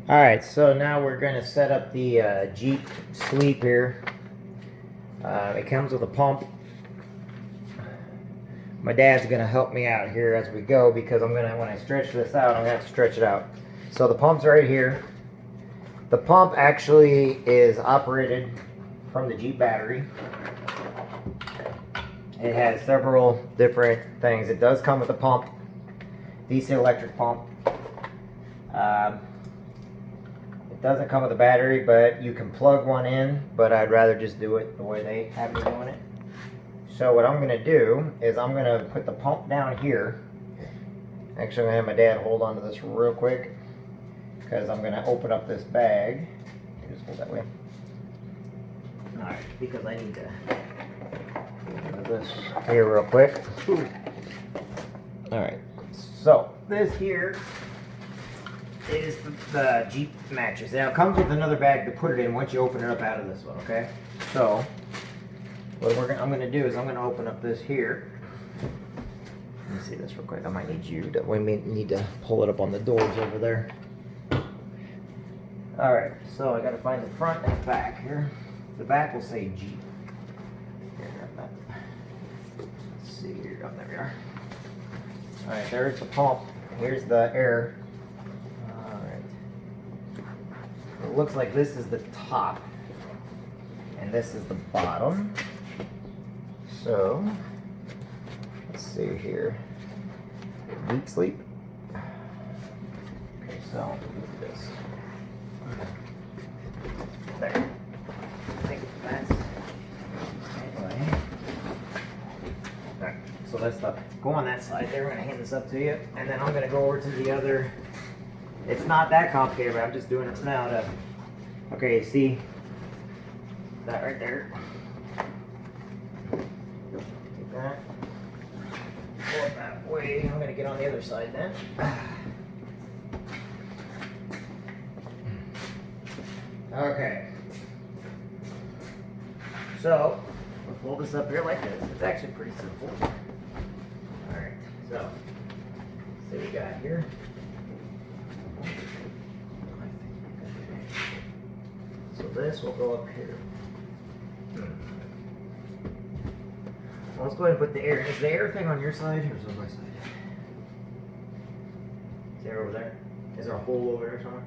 Alright, so now we're going to set up the Jeep sleep here. It comes with a pump. My dad's going to help me out here as we go because when I stretch this out, I'm going to have to stretch it out. So the pump's right here. The pump actually is operated from the Jeep battery. It has several different things. It does come with a pump, DC electric pump. It doesn't come with a battery, but you can plug one in, but I'd rather just do it the way they have me doing it. So what I'm going to do is I'm going to put the pump down here. Actually, I'm going to have my dad hold on to this real quick because I'm going to open up this bag. Just hold that way. Alright, because I need to put this here real quick. Alright, so this here is the Jeep mattress. Now it comes with another bag to put it in once you open it up out of this one, okay? So what I'm going to do is I'm going to open up this here. Let me see this real quick. I might need you to, we may need to pull it up on the doors over there. Alright, so I got to find the front and the back here. The back will say Jeep. Here, grab that. Let's see here. Oh, there we are. Alright, there's the pump. Here's the air. It looks like this is the top and this is the bottom. So let's see here. Deep sleep. Okay, so look at this. There. I think that's anyway. Alright, so let's go on that side there. We're gonna hand this up to you, and then I'm gonna go over to the other. It's not that complicated, but I'm just doing it now to, okay, see that right there? Take that. Pull it that way. I'm going to get on the other side then. Okay. So, we'll pull this up here like this. It's actually pretty simple. Alright, so we got here. So this will go up here. Well, let's go ahead and put the air. Is the air thing on your side or is it on my side? Is there over there? Is there a hole over there somewhere?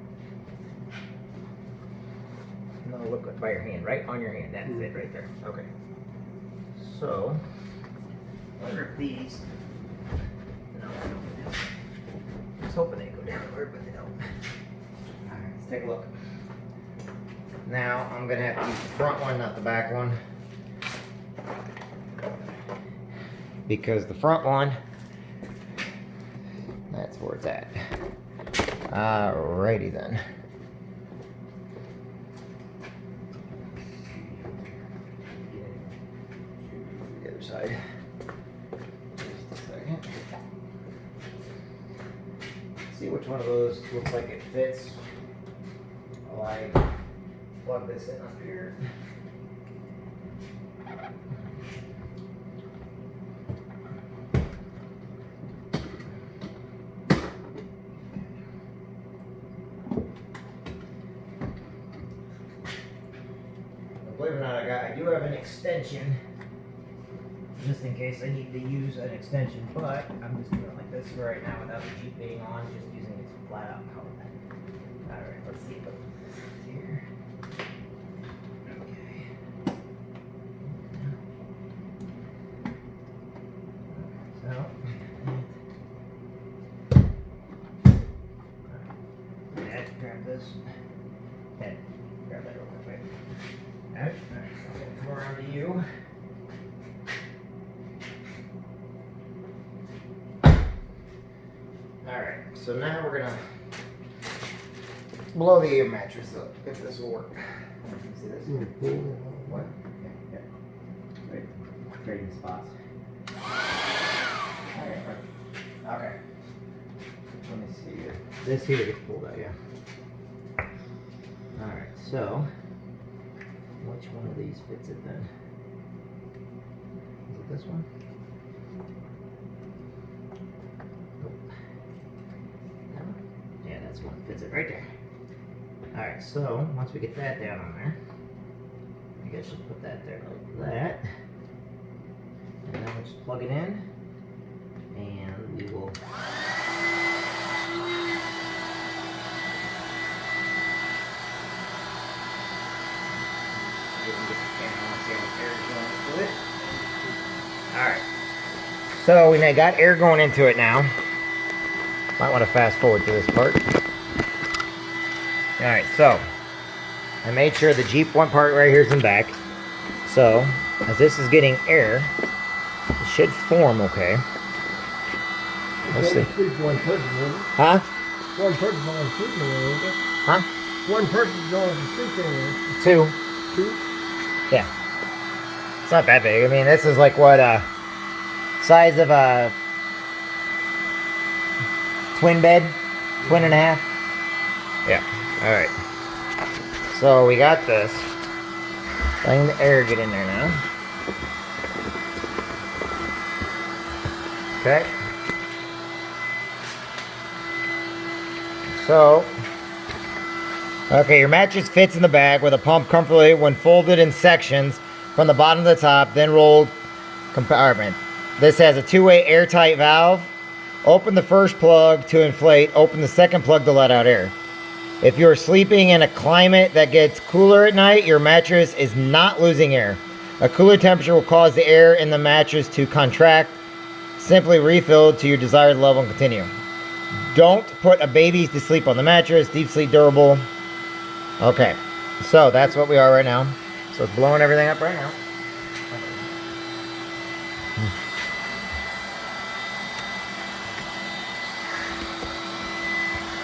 No, look by your hand, right on your hand. That's it right there. Okay. So, I wonder if these. No, I don't. I was hoping they'd go downward, but they don't. Alright, let's take a look. Now, I'm going to have to use the front one, not the back one. Because the front one, that's where it's at. Alrighty then. The other side. Just a second. See which one of those looks like it fits. While I plug this in up here. Believe it or not, I do have an extension, just in case I need to use an extension, but I'm just doing it like this for right now without the Jeep being on, just using its flat out power pack. Alright, let's see what this is here. Grab this. And grab that real quick. Alright, so I'm going to come around to you. Alright, so now we're going to blow the air mattress up, if this will work. You see this? What? Yeah. Wait, trading spots. Okay. Let me see here. This here gets pulled out, yeah. Alright, so which one of these fits it then? Is it this one? Nope. No? Yeah, that's one. Fits it right there. Alright, so once we get that down on there, I guess just put that there like that. And then we'll just plug it in. And we will Alright. So we got air going into it now. Might want to fast forward to this part. Alright, so I made sure the Jeep one part right here is in back. So as this is getting air, it should form okay. Let's see. One person, huh? One person's on sleeping there, huh? One person's on sleeping there. Two. Two? Yeah. It's not that big. I mean, this is like what, size of a twin bed? Twin and a half? Yeah. Alright. So we got this. Letting the air get in there now. Okay. So, okay, your mattress fits in the bag with a pump comfortably when folded in sections from the bottom to the top, then rolled compartment. This has a two-way airtight valve. Open the first plug to inflate. Open the second plug to let out air. If you're sleeping in a climate that gets cooler at night, your mattress is not losing air. A cooler temperature will cause the air in the mattress to contract. Simply refill to your desired level and continue. Don't put a baby to sleep on the mattress. Deep sleep durable. Okay, so that's what we are right now. So it's blowing everything up right now.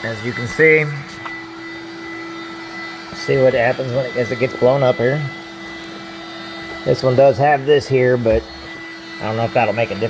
As you can see what happens as it gets blown up here. This one does have this here, but I don't know if that'll make a difference.